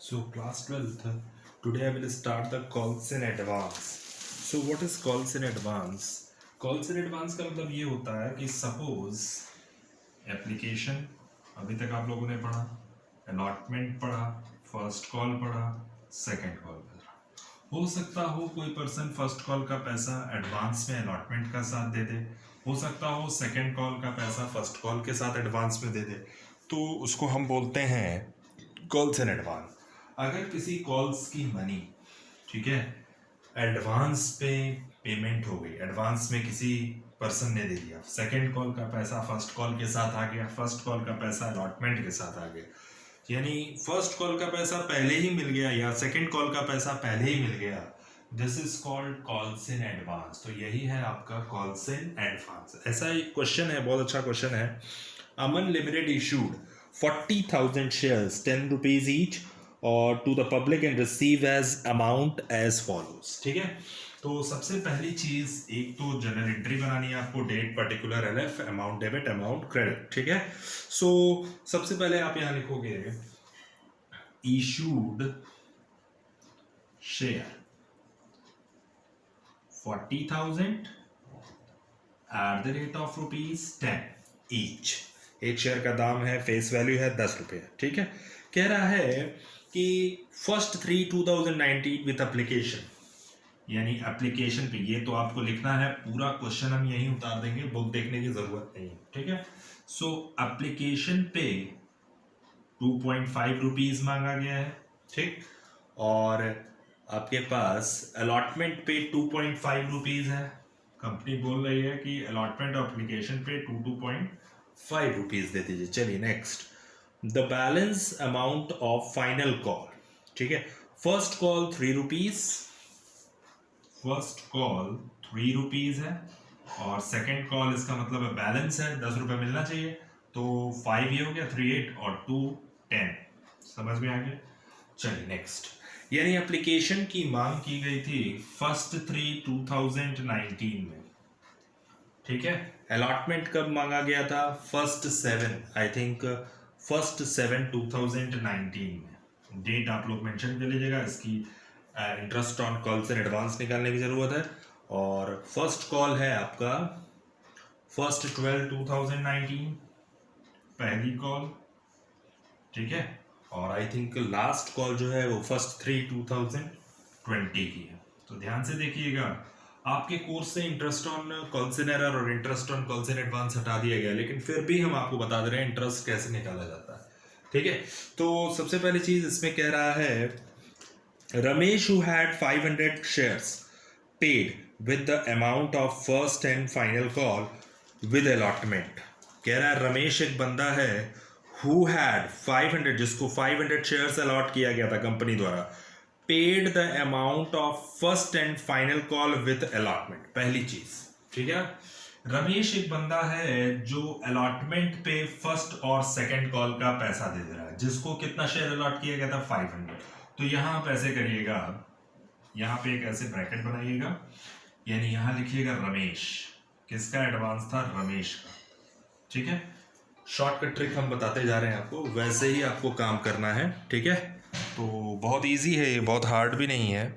So class 12th, today I will start the calls in advance. So what is calls in advance? Calls in advance का मतलब ये होता है कि suppose application अभी तक आप लोगों ने पढ़ा, अलॉटमेंट पढ़ा, फर्स्ट कॉल पढ़ा, सेकंड कॉल पढ़ा। हो सकता हो कोई पर्सन फर्स्ट कॉल का पैसा एडवांस में अलॉटमेंट का साथ दे दे, हो सकता हो सेकंड कॉल का पैसा फर्स्ट कॉल के साथ एडवांस में दे दे, तो उसको हम बोलते हैं कॉल्स इन एडवांस। अगर किसी कॉल्स की मनी, ठीक है, एडवांस पे पेमेंट हो गई, एडवांस में किसी पर्सन ने दे दिया, सेकंड कॉल का पैसा फर्स्ट कॉल के साथ आ गया, फर्स्ट कॉल का पैसा अलॉटमेंट के साथ आ गया, यानी फर्स्ट कॉल का पैसा पहले ही मिल गया या सेकंड कॉल का पैसा पहले ही मिल गया, this is called calls in advance. तो यही है आपका कॉल्स इन एडवांस। ऐसा एक क्वेश्चन है, बहुत अच्छा क्वेश्चन है। Aman limited issued 40,000 shares 10 rupees each और to the public and receive as amount as follows. ठीक है, तो सबसे पहली चीज एक तो जनरल एंट्री बनानी है आपको, date, particular, LF, amount debit, amount credit. ठीक है, सो सबसे पहले आप यहां लिखोगे issued share 40,000 at the rate of ₹10 each. एक शेयर का दाम है, फेस वैल्यू है 10 रुपये। ठीक है, कह रहा है कि 1/3/2019 विथ एप्लीकेशन, यानी एप्लीकेशन पे, ये तो आपको लिखना है, पूरा क्वेश्चन हम यहीं उतार देंगे, बुक देखने की जरूरत नहीं है। ठीक है, सो एप्लीकेशन पे 2.5 रुपीज मांगा गया है। ठीक, और आपके पास अलॉटमेंट पे 2.5 रुपीज है। कंपनी बोल रही है कि अलॉटमेंट और एप्लीकेशन पे 2.5 रुपीज दे दीजिए। चलिए next, the balance amount of final call. ठीक है, first call 3 rupees, first call 3 rupees है, और सेकंड कॉल, इसका मतलब है बैलेंस है, 10 रुपये मिलना चाहिए, तो 5 ये हो गया, 3 8 और 2 10। समझ में आ गया। चलिए नेक्स्ट, यानी एप्लीकेशन की मांग की गई थी 1/3/2019 में। ठीक है, अलॉटमेंट कब मांगा गया था? 1/7, आई थिंक 1/7/2019 में। डेट आप लोग मेंशन कर लीजिएगा, इसकी interest on calls in advance निकालने की जरूरत है। और फर्स्ट कॉल है आपका 1/12/2019, पहली कॉल। ठीक है, और आई थिंक लास्ट कॉल जो है वो 1/3/2020 की है। तो ध्यान से देखिएगा, आपके कोर्स से interest on calls in arrear और interest on calls in advance हटा दिया गया, लेकिन फिर भी हम आपको बता दे रहे हैं इंटरेस्ट कैसे निकाला जाता है। ठीक है, तो सबसे पहली चीज इसमें कह रहा है, Ramesh who had 500 shares paid with the amount of first and final call with allotment। कह रहा है रमेश एक बंदा है who had 500, जिसको 500 shares allot किया गया था कंपनी द्वारा, paid the amount of first and final call with allotment। पहली चीज, ठीक है, रमेश एक बंदा है जो अलॉटमेंट पे फर्स्ट और सेकंड कॉल का पैसा दे रहा है, जिसको कितना शेयर अलॉट किया गया था? 500। तो यहां आप ऐसे करिएगा, यहां पे एक ऐसे ब्रैकेट बनाइएगा, यानी यहां लिखिएगा रमेश। किसका एडवांस था? रमेश का। ठीक है, शॉर्टकट ट्रिक हम बताते जा रहे हैं आपको, वैसे ही आपको काम करना है। ठीक है, तो बहुत इजी है ये, बहुत हार्ड भी नहीं है।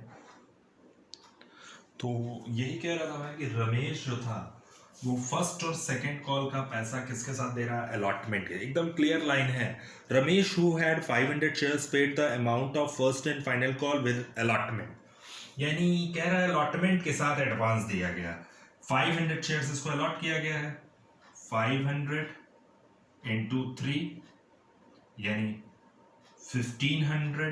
तो यही कह रहा था मैं कि रमेश जो था वो फर्स्ट और सेकंड कॉल का पैसा किसके साथ दे रहा है? अलॉटमेंट के। एकदम क्लियर लाइन है, Ramesh who had 500 shares paid the amount of first and final call with allotment, यानी कह रहा है अलॉटमेंट के साथ एडवांस दिया गया। 500 शेयर्स इसको अलॉट किया गया है, 500 इंटू 3 यानी 1500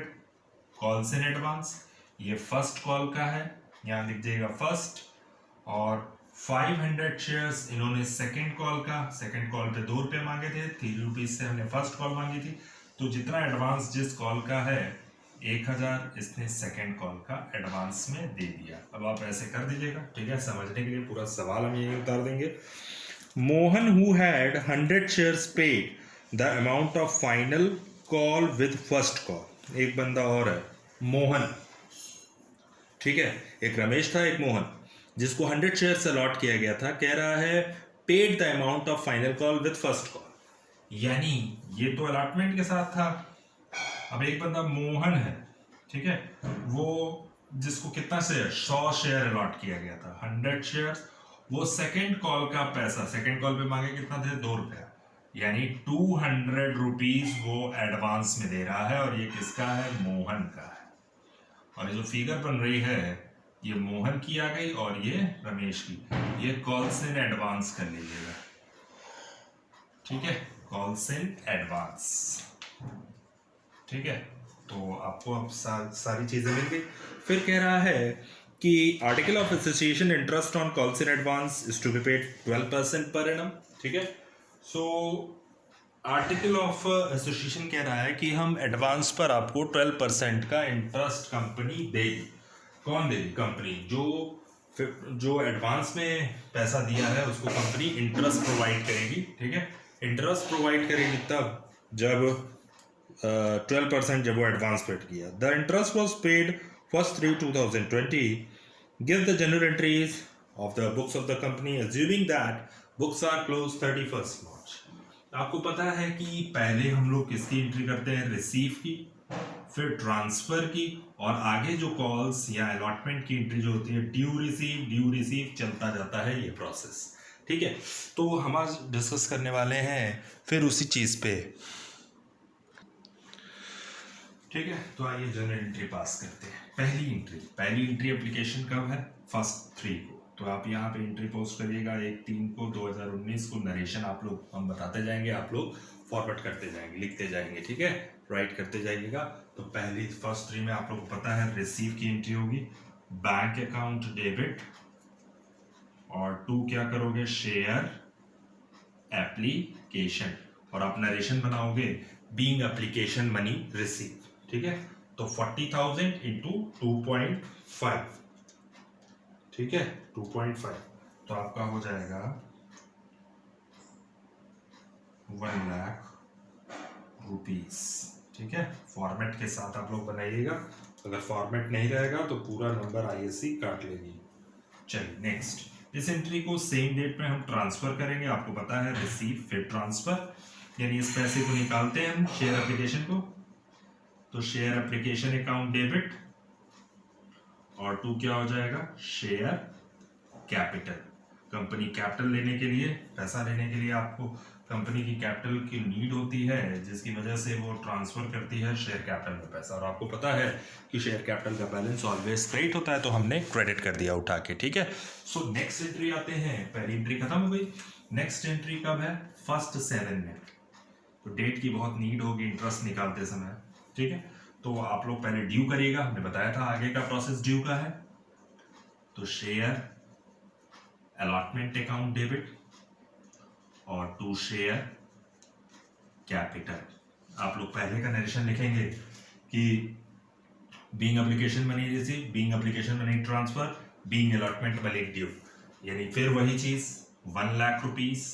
कॉल्स इन एडवांस। ये फर्स्ट कॉल का है, यहां लिख जाइएगा फर्स्ट, और 500 शेयर्स इन्होंने सेकंड कॉल का, सेकंड कॉल पे 2 रुपये मांगे थे, 3 रुपीज से हमने फर्स्ट कॉल मांगी थी, तो जितना एडवांस जिस कॉल का है 1000, इसने सेकंड कॉल का एडवांस में दे दिया। अब आप ऐसे कर दीजिएगा। ठीक है, समझने के लिए पूरा सवाल हम यही उतार देंगे। Mohan who had 100 shares paid the amount of final call with first call. एक बंदा और है मोहन। ठीक है, एक रमेश था, एक मोहन, जिसको 100 शेयर्स अलॉट किया गया था। कह रहा है paid the amount of final call with first call, यानी ये तो अलॉटमेंट के साथ था, अब एक बंदा मोहन है, ठीक है, वो जिसको कितना शेयर 100 शेयर अलॉट किया गया था, 100 शेयर, वो सेकेंड कॉल का पैसा, सेकेंड कॉल पे मांगे कितना थे, 2 रुपया, यानी 200 रुपीज वो एडवांस में दे रहा है, और ये किसका है, मोहन का है। और ये जो फिगर बन रही है ये मोहन की आ गई और ये रमेश की, ये कॉल्स इन एडवांस कर लीजिएगा, ठीक है, कॉल्स इन एडवांस, ठीक है। तो आपको अब सारी चीजें मिल गई। फिर कह रहा है कि article of association interest on calls in advance is to be paid 12% per annum, ठीक है। सो आर्टिकल ऑफ एसोसिएशन कह रहा है कि हम एडवांस पर आपको 12% का इंटरेस्ट कंपनी देगी। कौन देगी, कंपनी, जो एडवांस में पैसा दिया है उसको कंपनी इंटरेस्ट प्रोवाइड करेगी, ठीक है। इंटरेस्ट प्रोवाइड करेगी तब जब 12% जब वो एडवांस पेड किया। The interest was paid 1/3/2020. Give the general entries of the books of the company assuming that books are closed 31st March. आपको पता है कि पहले हम लोग किसकी एंट्री करते हैं, रिसीव की, फिर ट्रांसफर की, और आगे जो कॉल्स या अलॉटमेंट की एंट्री जो होती है ड्यू रिसीव चलता जाता है ये प्रोसेस, ठीक है। तो हम आज डिस्कस करने वाले हैं फिर उसी चीज़ पे, ठीक है। तो आइए जनरल एंट्री पास करते हैं। पहली एंट्री एप्लीकेशन कब है, 1/3 को, तो आप यहाँ पे एंट्री पोस्ट करिएगा 1/3 को 2019 को। नरेशन आप लोग हम बताते जाएंगे, आप लोग फॉरवर्ड करते जाएंगे, लिखते जाएंगे, ठीक है, राइट करते जाइएगा। तो पहली 1/3 में आप लोग को पता है रिसीव की एंट्री होगी, बैंक अकाउंट डेबिट, और 2 क्या करोगे, शेयर एप्लीकेशन, और आप नरेशन बनाओगे बीइंग एप्लीकेशन मनी रिसीव, ठीक है। तो 40,000 इंटू 2.5, ठीक है, 2.5, तो आपका हो जाएगा 1 लाख रुपीस, ठीक है। फॉर्मेट के साथ आप लोग बनाइएगा, अगर फॉर्मेट नहीं रहेगा तो पूरा नंबर आईएससी काट लेगी। चलिए नेक्स्ट, इस एंट्री को सेम डेट में हम ट्रांसफर करेंगे, आपको पता है रिसीव फिर ट्रांसफर, यानी इस पैसे को निकालते हैं हम शेयर एप्लीकेशन को, तो शेयर एप्लीकेशन अकाउंट डेबिट, और 2 क्या हो जाएगा, शेयर कैपिटल। कंपनी कैपिटल लेने के लिए, पैसा लेने के लिए आपको कंपनी की कैपिटल की नीड होती है, जिसकी वजह से वो ट्रांसफर करती है शेयर कैपिटल में पैसा, और आपको पता है कि शेयर कैपिटल का बैलेंस ऑलवेज क्रेडिट होता है, तो हमने क्रेडिट कर दिया उठा के, ठीक है। सो नेक्स्ट एंट्री आते हैं, पहली एंट्री खत्म हो गई, नेक्स्ट एंट्री कब है, 1/7 में, तो डेट की बहुत नीड होगी इंटरेस्ट निकालते समय, ठीक है। तो आप लोग पहले ड्यू करिएगा, हमने बताया था आगे का प्रोसेस ड्यू का है, तो शेयर अलॉटमेंट अकाउंट डेबिट और 2 शेयर कैपिटल। आप लोग पहले का नरेशन लिखेंगे कि being application money receive, being application money transfer, being allotment money due, यानी फिर वही चीज 1 लाख रुपीस,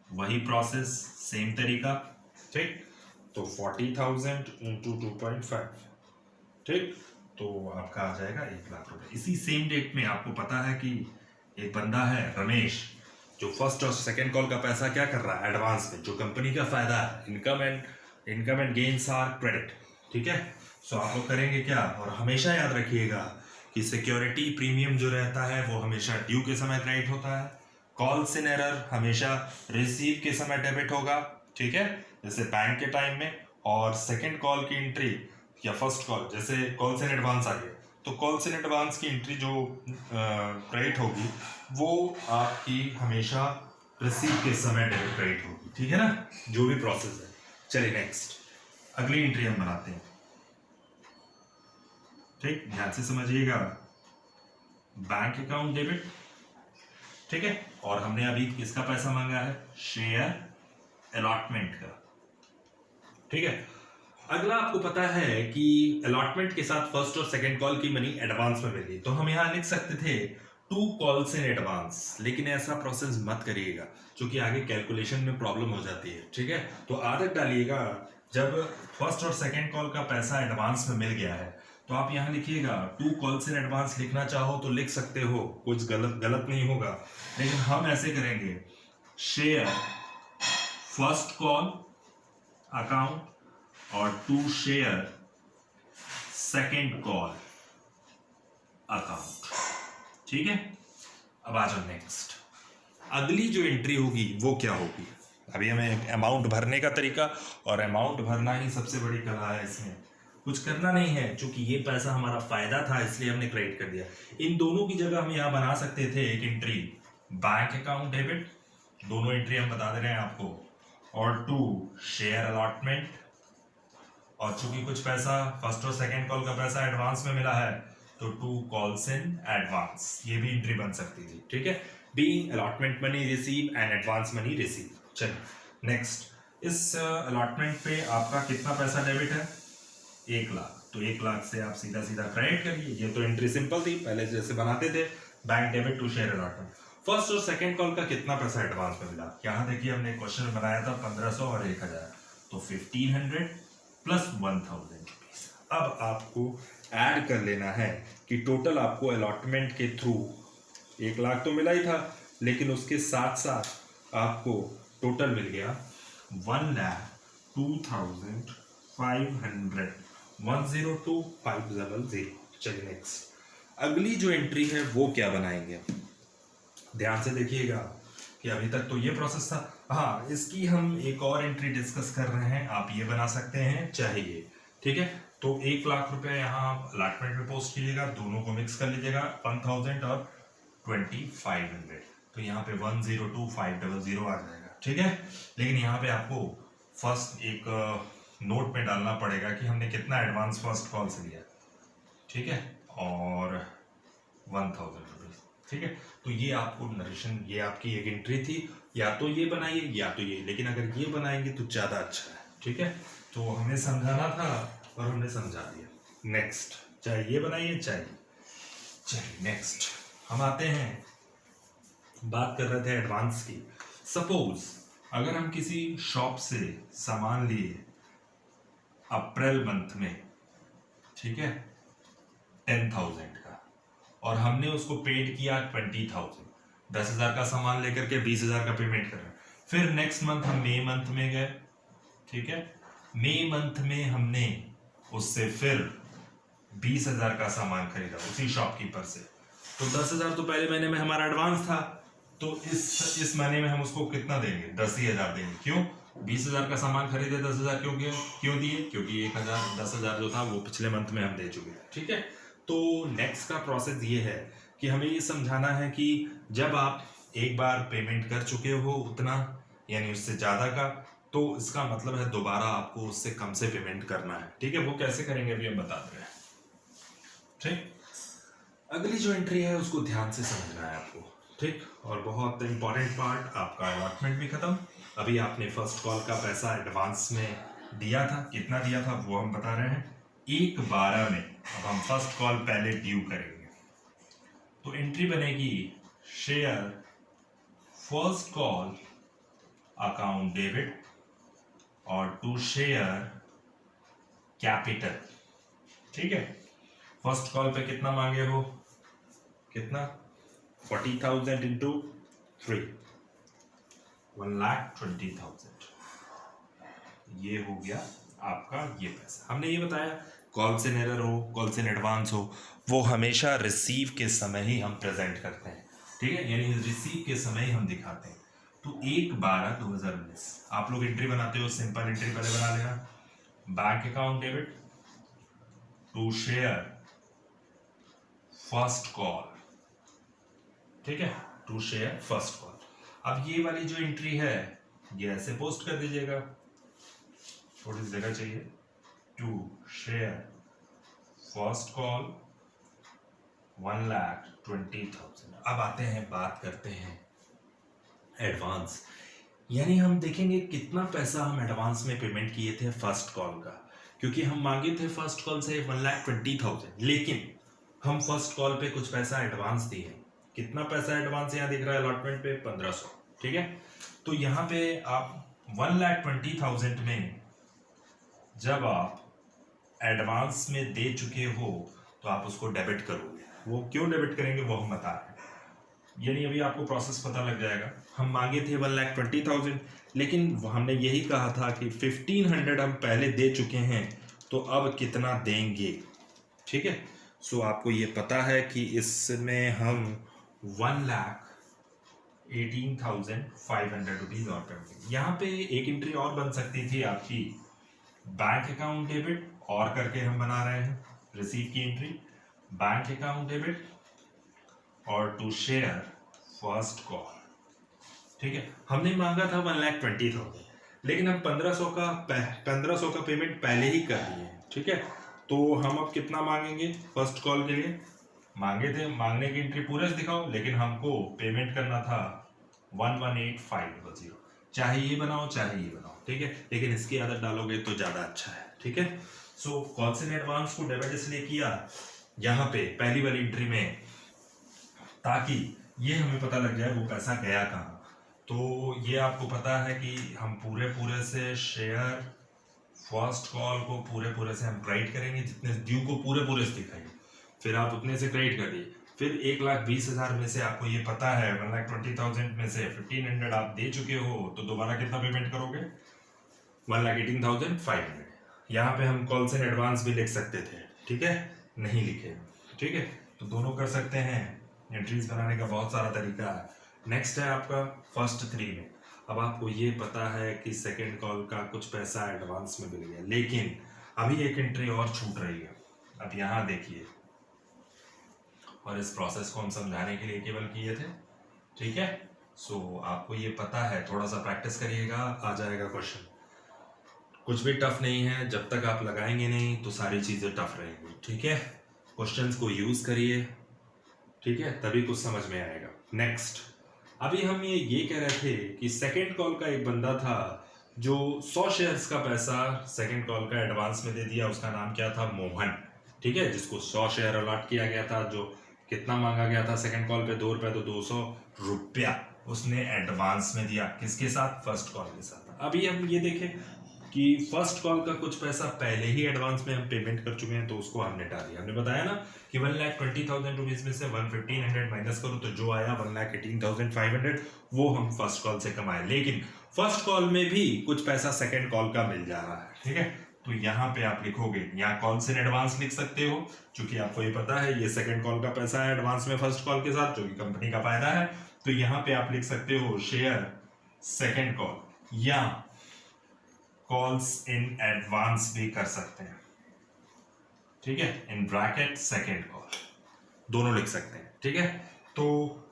वही प्रोसेस, सेम तरीका, ठीक। तो 40,000 इंटू 2.5, ठीक, तो आपका आ जाएगा 1 लाख रुपए। इसी सेम डेट में आपको पता है कि एक बंदा है रमेश, जो फर्स्ट और सेकंड कॉल का पैसा क्या कर रहा है, एडवांस में, जो कंपनी का फायदा है, income and gains are credit, ठीक है। सो आप लोग करेंगे क्या, और हमेशा याद रखिएगा कि सिक्योरिटी प्रीमियम जो रहता है वो हमेशा ड्यू के समय क्रेडिट होता है, कॉल्स इन एरर हमेशा रिसीव के समय डेबिट होगा, ठीक है, जैसे बैंक के टाइम में, और सेकंड कॉल की एंट्री या फर्स्ट कॉल, जैसे कॉल्स इन एडवांस आ गया, तो कॉल्स इन एडवांस की एंट्री जो क्रेडिट होगी वो आपकी हमेशा रिसीव के समय डेबिट क्रेडिट होगी, ठीक है ना, जो भी प्रोसेस है। चलिए नेक्स्ट, अगली एंट्री हम बनाते हैं, ठीक, ध्यान से समझिएगा, बैंक अकाउंट डेबिट, ठीक है, और हमने अभी किसका पैसा मांगा है, शेयर अलॉटमेंट का, ठीक है। अगला आपको पता है कि अलॉटमेंट के साथ फर्स्ट और सेकंड कॉल की मनी एडवांस में मिली, तो हम यहां लिख सकते थे 2 कॉल्स इन एडवांस, लेकिन ऐसा प्रोसेस मत करिएगा क्योंकि आगे कैलकुलेशन में प्रॉब्लम हो जाती है, ठीक है। तो आदत डालिएगा, जब फर्स्ट और सेकंड कॉल का पैसा एडवांस में मिल गया है तो आप यहां लिखिएगा 2 कॉल्स इन एडवांस, लिखना चाहो तो लिख सकते हो, कुछ गलत नहीं होगा, लेकिन हम ऐसे करेंगे, शेयर फर्स्ट कॉल अकाउंट और to share second call account. ठीक है, अब आ जाओ नेक्स्ट। अगली जो एंट्री होगी वो क्या होगी? अभी हमें अमाउंट भरने का तरीका, और अमाउंट भरना ही सबसे बड़ी कला है, इसमें कुछ करना नहीं है, क्योंकि ये पैसा हमारा फायदा था इसलिए हमने क्रेडिट कर दिया। इन दोनों की जगह हम यहाँ बना सकते थे एक एंट्री बैंक अकाउंट डेबिट, दोनों एंट्री हम बता दे रहे हैं आपको, और टू शेयर अलॉटमेंट, और चूंकि कुछ पैसा फर्स्ट और सेकंड कॉल का पैसा एडवांस में मिला है तो टू कॉल्स इन एडवांस, ये भी एंट्री बन सकती थी। ठीक है, being allotment money receive and advance money receive. चलिए नेक्स्ट, इस अलॉटमेंट पे आपका कितना पैसा डेबिट है? 1,00,000, तो 1,00,000 से आप सीधा सीधा क्रेडिट करिए। ये तो एंट्री सिंपल थी, पहले जैसे बनाते थे, bank debit to share allotment. First और सेकंड कॉल का कितना पैसा एडवांस में मिला? यहाँ देखिए हमने क्वेश्चन बनाया था 1500 और 1000, तो 1500 प्लस 1000 रुपीज। अब आपको ऐड कर लेना है कि टोटल आपको अलॉटमेंट के थ्रू 1,00,000 तो मिला ही था, लेकिन उसके साथ साथ आपको टोटल मिल गया 1,02,500, 102,500। चलिए नेक्स्ट, अगली जो एंट्री है वो क्या बनाएंगे? ध्यान से देखिएगा कि अभी तक तो ये प्रोसेस था। हाँ, इसकी हम एक और एंट्री डिस्कस कर रहे हैं, आप ये बना सकते हैं चाहे ये। ठीक है, तो 1,00,000 रुपए यहाँ अलॉटमेंट में पोस्ट कीजिएगा, दोनों को मिक्स कर लीजिएगा, 1,000 और 2,500, तो यहाँ पे 102,500 आ जाएगा। ठीक है, लेकिन यहाँ पे आपको फर्स्ट एक नोट में डालना पड़ेगा कि हमने कितना एडवांस फर्स्ट कॉल से लिया। ठीक है, और 1,000 रुपीज। ठीक है, तो ये आपको नरेशन, ये आपकी एक एंट्री थी, या तो ये बनाइए या तो ये, लेकिन अगर ये बनाएंगे तो ज़्यादा अच्छा है। ठीक है, तो हमें समझाना था और हमने समझा दिया। नेक्स्ट, चाहे ये बनाइए चाहे। चलिए नेक्स्ट हम आते हैं, बात कर रहे थे एडवांस की। सपोज अगर हम किसी शॉप से सामान लिए अप्रैल मंथ में, ठीक है, 10,000 का, और हमने उसको पेड किया 20,000, 10,000 का सामान लेकर के 20,000 का पेमेंट कर रहे हैं। फिर नेक्स्ट मंथ हम मई मंथ में गए, ठीक है, मई मंथ में हमने उससे फिर 20,000 का सामान खरीदा उसी शॉपकीपर से, तो 10,000 तो पहले महीने में हमारा एडवांस था, तो इस महीने में हम उसको कितना देंगे? 10,000 देंगे। क्यों? 20,000 का सामान खरीदे, 10,000 क्यों दिए? क्योंकि 10,000 जो था वो पिछले मंथ में हम दे चुके हैं। ठीक है, तो नेक्स्ट का प्रोसेस ये है कि हमें ये समझाना है कि जब आप एक बार पेमेंट कर चुके हो उतना, यानी उससे ज़्यादा का, तो इसका मतलब है दोबारा आपको उससे कम से पेमेंट करना है। ठीक है, वो कैसे करेंगे अभी हम बता रहे हैं। ठीक, अगली जो एंट्री है उसको ध्यान से समझना है आपको। ठीक, और बहुत इंपॉर्टेंट पार्ट, आपका अलॉटमेंट भी खत्म। अभी आपने फर्स्ट कॉल का पैसा एडवांस में दिया था, कितना दिया था वो हम बता रहे हैं, 1/12 में। अब हम फर्स्ट कॉल पहले ड्यू करेंगे, तो एंट्री बनेगी share first call account debit और टू शेयर कैपिटल। ठीक है, फर्स्ट कॉल पे कितना मांगे हो? कितना? 40,000 इंटू 3, 1,20,000। ये हो गया आपका ये पैसा। हमने ये बताया कॉल से एरर हो, कॉल से एडवांस हो, वो हमेशा रिसीव के समय ही हम प्रेजेंट करते हैं। ठीक है, यानी रिसीव के समय ही हम दिखाते हैं। तो 1/12/2019 आप लोग एंट्री बनाते हो, सिंपल एंट्री पहले बना लेना, bank account debit to share first call. ठीक है, टू शेयर फर्स्ट कॉल। अब ये वाली जो एंट्री है ये ऐसे पोस्ट कर दीजिएगा, थोड़ी सी जगह चाहिए, टू शेयर फर्स्ट कॉल 1,20,000। अब आते हैं, बात करते हैं एडवांस, यानी हम देखेंगे कितना पैसा हम एडवांस में पेमेंट किए थे फर्स्ट कॉल का, क्योंकि हम मांगे थे फर्स्ट कॉल से 1,20,000, लेकिन हम फर्स्ट कॉल पे कुछ पैसा एडवांस दिए। कितना पैसा एडवांस यहाँ दिख रहा है अलॉटमेंट पे? 1,500। ठीक है, तो यहाँ पे आप 1,20,000 में जब आप एडवांस में दे चुके हो तो आप उसको डेबिट करोगे। वो क्यों डेबिट करेंगे वो हम बता रहे हैं। यानी अभी आपको प्रोसेस पता लग जाएगा। हम मांगे थे 1,20,000, लेकिन हमने यही कहा था कि 1,500 हम पहले दे चुके हैं, तो अब कितना देंगे। ठीक है, सो आपको ये पता है कि इसमें हम 1,18,500 रुपीज और पेमेंट। यहाँ पे एक एंट्री और बन सकती थी आपकी, बैंक अकाउंट डेबिट और करके हम बना रहे हैं रिसीव की एंट्री, बैंक अकाउंट डेबिट और टू शेयर फर्स्ट कॉल। ठीक है, हमने मांगा था 1,20,000, लेकिन हम 1,500 का पेमेंट पहले ही कर दिए हैं। ठीक है, तो हम अब कितना मांगेंगे फर्स्ट कॉल के लिए। मांगे थे, मांगने की एंट्री पूरे से दिखाओ, लेकिन हमको पेमेंट करना था 118,500, चाहे ये बनाओ चाहे ये बनाओ। ठीक है, लेकिन इसकी आदत डालोगे तो ज्यादा अच्छा है। ठीक है, सो कॉल्स इन एडवांस को डेबिट इसलिए किया यहाँ पे पहली वाली एंट्री में, ताकि ये हमें पता लग जाए वो पैसा गया कहाँ। तो ये आपको पता है कि हम पूरे से शेयर फर्स्ट कॉल को पूरे से हम क्रेडिट करेंगे, जितने ड्यू को पूरे से दिखाएंगे, फिर आप उतने से क्रेडिट कर दिए। फिर 1,20,000 में से आपको ये पता है 1,20,000 में से 1,500 आप दे चुके हो, तो दोबारा कितना पेमेंट करोगे, 1,18,500। यहाँ पे हम कॉल्स इन एडवांस भी लिख सकते थे, ठीक है, नहीं लिखे। ठीक है, तो दोनों कर सकते हैं, एंट्रीज बनाने का बहुत सारा तरीका है। नेक्स्ट है आपका फर्स्ट 3 में। अब आपको ये पता है कि सेकेंड कॉल का कुछ पैसा एडवांस में मिल गया, लेकिन अभी एक एंट्री और छूट रही है। अब यहाँ देखिए, और इस प्रोसेस को हम समझाने के लिए केवल किए थे। ठीक है, सो आपको ये पता है, थोड़ा सा प्रैक्टिस करिएगा, आ जाएगा क्वेश्चन। कुछ भी टफ नहीं है, जब तक आप लगाएंगे नहीं तो सारी चीजें टफ रहेंगी। ठीक है, क्वेश्चंस को यूज करिए, ठीक है, तभी कुछ समझ में आएगा। नेक्स्ट, अभी हम ये कह रहे थे कि सेकेंड कॉल का एक बंदा था जो 100 शेयर्स का पैसा सेकेंड कॉल का एडवांस में दे दिया। उसका नाम क्या था, मोहन। ठीक है, जिसको 100 शेयर अलॉट किया गया था। जो कितना मांगा गया था सेकेंड कॉल पे, 2 रुपए, तो 200 रुपया उसने एडवांस में दिया। किसके साथ, फर्स्ट कॉल के साथ। अभी हम ये देखें कि फर्स्ट कॉल का कुछ पैसा पहले ही एडवांस में हम पेमेंट कर चुके हैं, तो उसको हमने डाल दिया। हमने बताया ना कि 1,20,000 रुपीज में से 1,500 माइनस करो तो जो आया 1,18,500, वो हम फर्स्ट कॉल से कमाए। लेकिन फर्स्ट कॉल में भी कुछ पैसा सेकेंड कॉल का मिल जा रहा है। ठीक है, तो यहाँ पे आप लिखोगे, यहाँ कॉल्स इन एडवांस लिख सकते हो, क्योंकि आपको ये पता है ये सेकेंड कॉल का पैसा है एडवांस में फर्स्ट कॉल के साथ, जो कि कंपनी का फायदा है। तो यहाँ पे आप लिख सकते हो शेयर सेकेंड कॉल, या कॉल्स इन एडवांस भी कर सकते हैं। ठीक है, इन ब्रैकेट सेकेंड कॉल, दोनों लिख सकते हैं। ठीक है, तो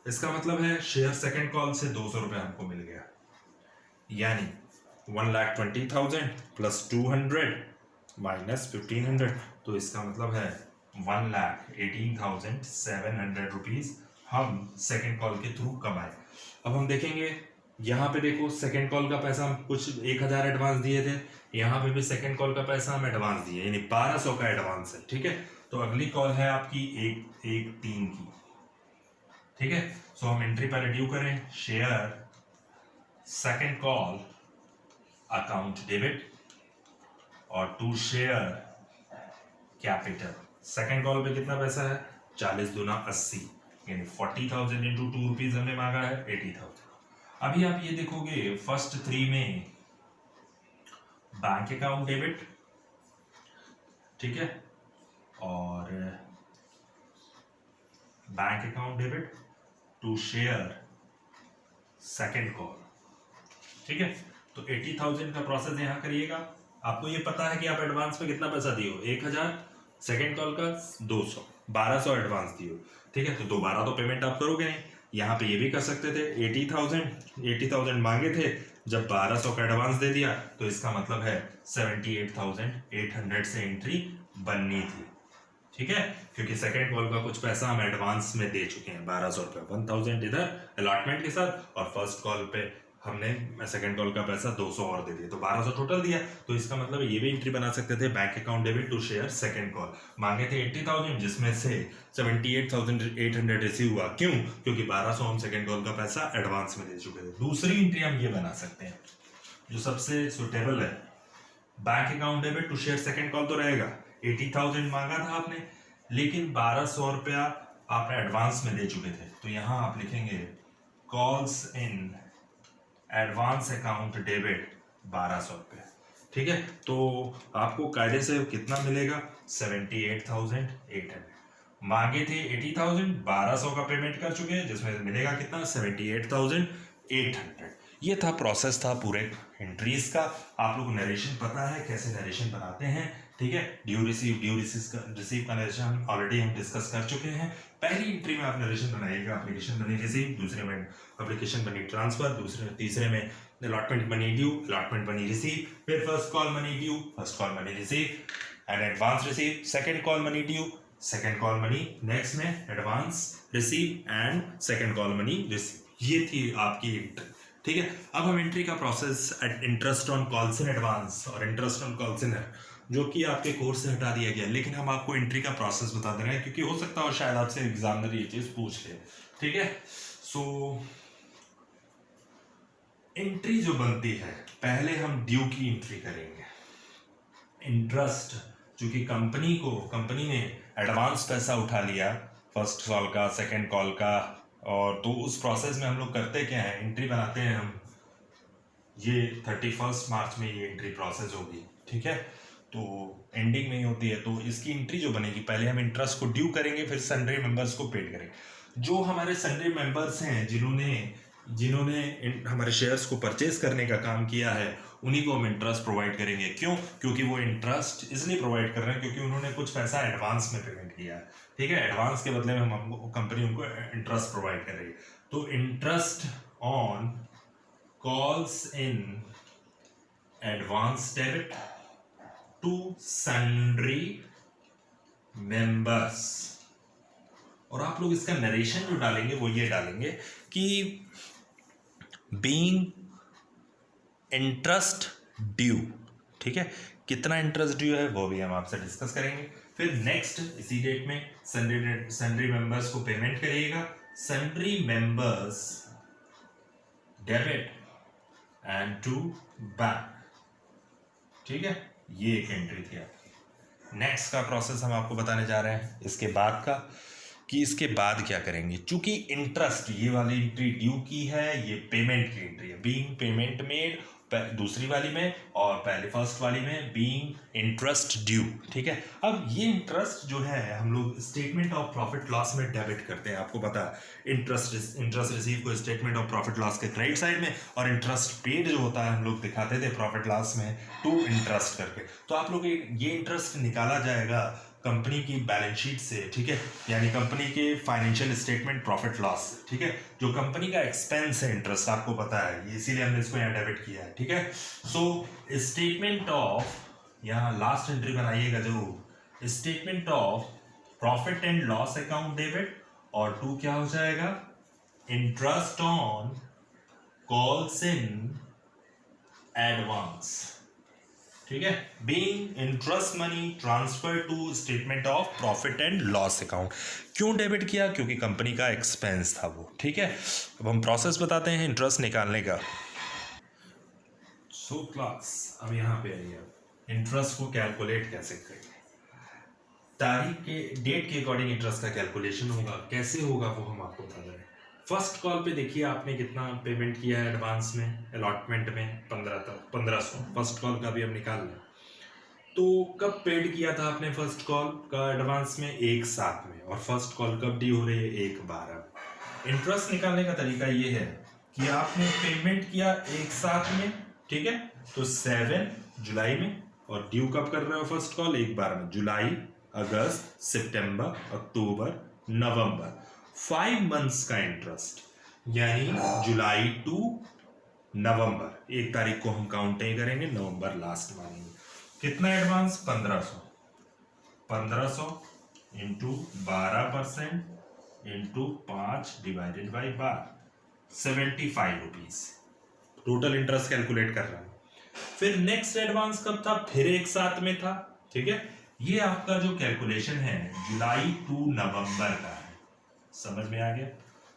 इसका मतलब है शेयर सेकेंड कॉल से 200 रुपए हमको मिल गया, यानी 1,20,000 प्लस 200 माइनस 1,500, तो इसका मतलब है 1,18,700 रुपीज हम सेकेंड कॉल के थ्रू कमाए। अब हम देखेंगे, यहाँ पे देखो सेकेंड कॉल का पैसा हम कुछ 1,000 एडवांस दिए थे, यहाँ पे भी सेकेंड कॉल का पैसा हम एडवांस दिए, यानी 1,200 का एडवांस है। ठीक है, तो अगली कॉल है आपकी 1,3 की। ठीक है, सो हम एंट्री पहले ड्यू करें, share second call account debit और to share capital. Second call पे कितना पैसा है, 40 दूना 80, यानी 40,000 इंटू 2 रुपीज हमने मांगा है, 80,000। अभी आप ये देखोगे फर्स्ट 3 में बैंक अकाउंट डेबिट, ठीक है, और bank account debit to share second call. ठीक है, तो 80,000 का प्रोसेस यहां करिएगा। आपको ये पता है कि आप एडवांस में कितना पैसा दिए हो, 1,000, सेकेंड कॉल का 200, 1,200 एडवांस दिए हो। ठीक है, तो दोबारा तो पेमेंट आप करोगे नहीं। यहाँ पे ये भी कर सकते थे, 80,000 मांगे थे, जब 1,200 का एडवांस दे दिया, तो इसका मतलब है 78,800 से एंट्री बननी थी। ठीक है, क्योंकि सेकेंड कॉल का कुछ पैसा हम एडवांस में दे चुके हैं, 1,200 रुपये, 1,000 इधर अलॉटमेंट के साथ, और फर्स्ट कॉल पे हमने सेकेंड कॉल का पैसा 200 और दे दिया, तो 1,200 टोटल दिया। तो इसका मतलब ये भी एंट्री बना सकते थे, bank account debit to share second call. मांगे थे 80,000, जिसमें से 78,800 रिसीव हुआ। क्यों, क्योंकि 1,200 हम सेकेंड कॉल का पैसा एडवांस में दे चुके थे। दूसरी एंट्री हम ये बना सकते हैं, जो सबसे सुटेबल है, bank account debit to share second call तो रहेगा। 80,000 मांगा था आपने, लेकिन 1,200 रुपया आपने एडवांस में दे चुके थे, तो यहाँ आप लिखेंगे calls in advance account debit 1200 रुपये। ठीक है, तो आपको कायदे से कितना मिलेगा, 78,800। मांगे थे 80,000, 1200 का पेमेंट कर चुके हैं, जिसमें मिलेगा कितना, 78,800। ये था प्रोसेस था पूरे एंट्रीज का। आप लोग नरेशन पता है कैसे नरेशन बनाते हैं, ठीक है। ड्यू रिसीव का नरेशन ऑलरेडी हम डिस्कस कर चुके हैं। पहली एंट्री में आप नरेशन बनाइएगा, एप्लीकेशन बनी रिसीव, दूसरे में एप्लीकेशन बनी ट्रांसफर, तीसरे में allotment money due, allotment money receive, फिर first call money due, first call money receive and advance receive, second call money due, second call money, next में advance receive and second call money receive. ये थी आपकी entry, ठीक है। अब हम entry का process interest on calls in advance और इंटरेस्ट ऑन कॉल्स इन, जो कि आपके कोर्स से हटा दिया गया, लेकिन हम आपको एंट्री का प्रोसेस बता दे रहे हैं क्योंकि हो सकता है और शायद आपसे एग्जामिनर ये चीज पूछ ले, ठीक है। सो एंट्री जो बनती है, पहले हम ड्यू की एंट्री करेंगे। इंटरेस्ट चूंकि कंपनी ने एडवांस पैसा उठा लिया फर्स्ट कॉल का, सेकंड कॉल का, और तो उस प्रोसेस में हम लोग करते क्या है, एंट्री बनाते हैं हम। ये 31 मार्च में ये एंट्री प्रोसेस होगी, ठीक है, तो एंडिंग में ही होती है। तो इसकी एंट्री जो बनेगी, पहले हम इंटरेस्ट को ड्यू करेंगे, फिर सन्ड्री मेंबर्स को पेड करेंगे। जो हमारे सन्ड्री मेंबर्स हैं जिन्होंने हमारे शेयर्स को परचेज करने का काम किया है, उन्हीं को हम इंटरेस्ट प्रोवाइड करेंगे। क्यों? क्योंकि वो इंटरेस्ट इसलिए प्रोवाइड कर रहे हैं क्योंकि उन्होंने कुछ पैसा एडवांस में पेमेंट किया है, ठीक है। एडवांस के बदले में हम कंपनी उनको इंटरेस्ट प्रोवाइड कर रही है। तो interest on calls in advance debit to sundry members. और आप लोग इसका नरेशन जो डालेंगे वो ये डालेंगे कि बीइंग इंटरेस्ट ड्यू, ठीक है। कितना इंटरेस्ट ड्यू है वो भी हम आपसे डिस्कस करेंगे। फिर नेक्स्ट इसी डेट में सन्ड्री मेंबर्स को पेमेंट करिएगा, sundry members debit and to bank, ठीक है। ये एक एंट्री थी आपकी। नेक्स्ट का प्रोसेस हम आपको बताने जा रहे हैं इसके बाद का, कि इसके बाद क्या करेंगे। चूंकि इंटरेस्ट, ये वाली एंट्री ड्यू की है, ये पेमेंट की एंट्री है, बीइंग पेमेंट मेड दूसरी वाली में, और पहले फर्स्ट वाली में बीइंग इंटरेस्ट ड्यू, ठीक है। अब ये इंटरेस्ट जो है हम लोग स्टेटमेंट ऑफ प्रॉफिट लॉस में डेबिट करते हैं। आपको पता है इंटरेस्ट रिसीव को स्टेटमेंट ऑफ प्रॉफिट लॉस के क्रेडिट साइड में, और इंटरेस्ट पेड जो होता है हम लोग दिखाते थे प्रॉफिट लॉस में टू इंटरेस्ट करके। तो आप लोग ये इंटरेस्ट निकाला जाएगा कंपनी की बैलेंस शीट से, ठीक है, यानी कंपनी के फाइनेंशियल स्टेटमेंट प्रॉफिट लॉस, ठीक है। जो कंपनी का एक्सपेंस है इंटरेस्ट, आपको पता है, इसीलिए हमने इसको यहाँ डेबिट किया है, ठीक है। सो स्टेटमेंट ऑफ, यहाँ लास्ट एंट्री बनाइएगा जरूर, statement of profit and loss account debit, और टू क्या हो जाएगा, interest on calls in advance, ठीक है, being interest money transfer to statement of profit and loss account. क्यों डेबिट किया? क्योंकि कंपनी का एक्सपेंस था वो, ठीक है। अब हम प्रोसेस बताते हैं इंटरेस्ट निकालने का। सो क्लास, अब यहाँ पे आइए, इंटरेस्ट को कैलकुलेट कैसे करेंगे। तारीख के डेट के अकॉर्डिंग इंटरेस्ट का कैलकुलेशन होगा, कैसे होगा वो हम आपको बता रहे हैं। फर्स्ट कॉल पे देखिए आपने कितना पेमेंट किया है एडवांस में, अलॉटमेंट में 1500, फर्स्ट कॉल का भी हम निकाल लें। तो कब पेड किया था आपने फर्स्ट कॉल का एडवांस में? 1/7 में। और फर्स्ट कॉल कब ड्यू हो रही है? 1/12। इंटरेस्ट निकालने का तरीका ये है कि आपने पेमेंट किया 1/7 में, ठीक है, तो 7 जुलाई में, और ड्यू कब कर रहे हो फर्स्ट कॉल? 1/12 में। जुलाई, अगस्त, सितंबर, अक्टूबर, नवंबर, 5 मंथ्स का इंटरेस्ट, यानी जुलाई टू नवंबर। 1 तारीख को हम काउंट नहीं करेंगे, नवंबर लास्ट मानेंगे। कितना advance? 1500 into 12% into 5 divided by 12, 75 rupees total interest calculate कर रहे हैं। फिर नेक्स्ट एडवांस कब था? फिर 1/7 में था, ठीक है। ये आपका जो कैलकुलेशन है जुलाई टू नवंबर का है, समझ में आ गया?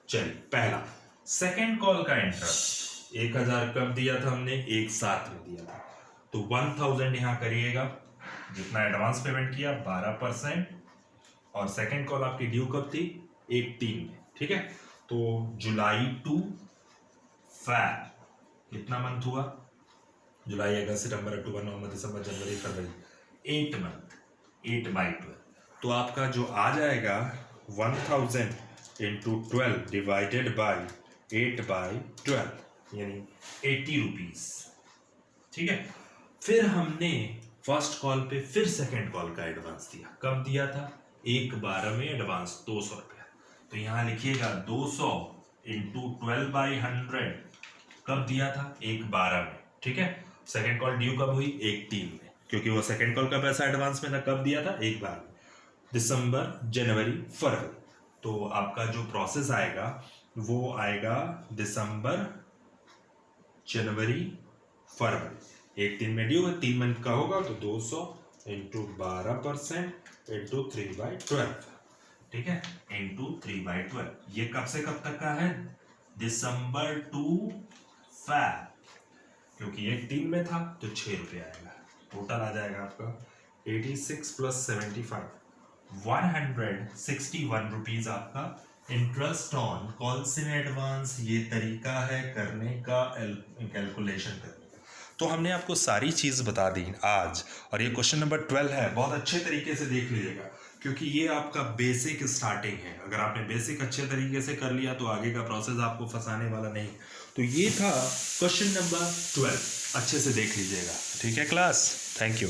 चलिए, पहला सेकेंड कॉल का इंटरेस्ट 1000 कब दिया था हमने? 1/7 में दिया था, तो 1000 यहां करिएगा, जितना एडवांस पेमेंट किया 12%, और सेकेंड कॉल आपकी ड्यू कब थी? 18 में, ठीक है। तो जुलाई टू फैब कितना मंथ हुआ? जुलाई, अगस्त, सितंबर, अक्टूबर, नवंबर, दिसंबर, जनवरी, फरवरी, 8 मंथ, 8/12। तो आपका जो आ जाएगा 1000 इंटू 12 डिवाइडेड बाई 8/12 यानी 80 रुपीज, ठीक है। फिर हमने फर्स्ट कॉल पे फिर सेकंड कॉल का एडवांस दिया। कब दिया था? 1/12 में एडवांस 200 रुपया। तो यहां लिखिएगा 200 इंटू 12/100 कब दिया था? 1/12 में, ठीक है। सेकंड कॉल ड्यू कब हुई? 1/3 में, क्योंकि वो सेकंड कॉल का पैसा एडवांस में था। कब दिया था? 1/12 में। दिसंबर, जनवरी, फरवरी। तो आपका जो प्रोसेस आएगा वो आएगा दिसंबर, जनवरी, फरवरी। 1/3 में ड्यू है, 3 मंथ का होगा तो 200 इंटू 12% इंटू 3/12, ठीक है, इंटू 3/12। ये कब से कब तक का है? दिसंबर टू फैब, क्योंकि ये 3 में था तो 6 रुपये आएगा। टोटल आ जाएगा आपका 86 प्लस 75 161 रुपीज आपका interest on calls in advance. ये तरीका है करने का, कैलकुलेशन करने का। तो हमने आपको सारी चीज़ बता दी आज, और ये क्वेश्चन नंबर 12 है। बहुत अच्छे तरीके से देख लीजिएगा, क्योंकि ये आपका बेसिक स्टार्टिंग है। अगर आपने बेसिक अच्छे तरीके से कर लिया तो आगे का प्रोसेस आपको फंसाने वाला नहीं। तो ये था क्वेश्चन नंबर 12, अच्छे से देख लीजिएगा, ठीक है क्लास। Thank you.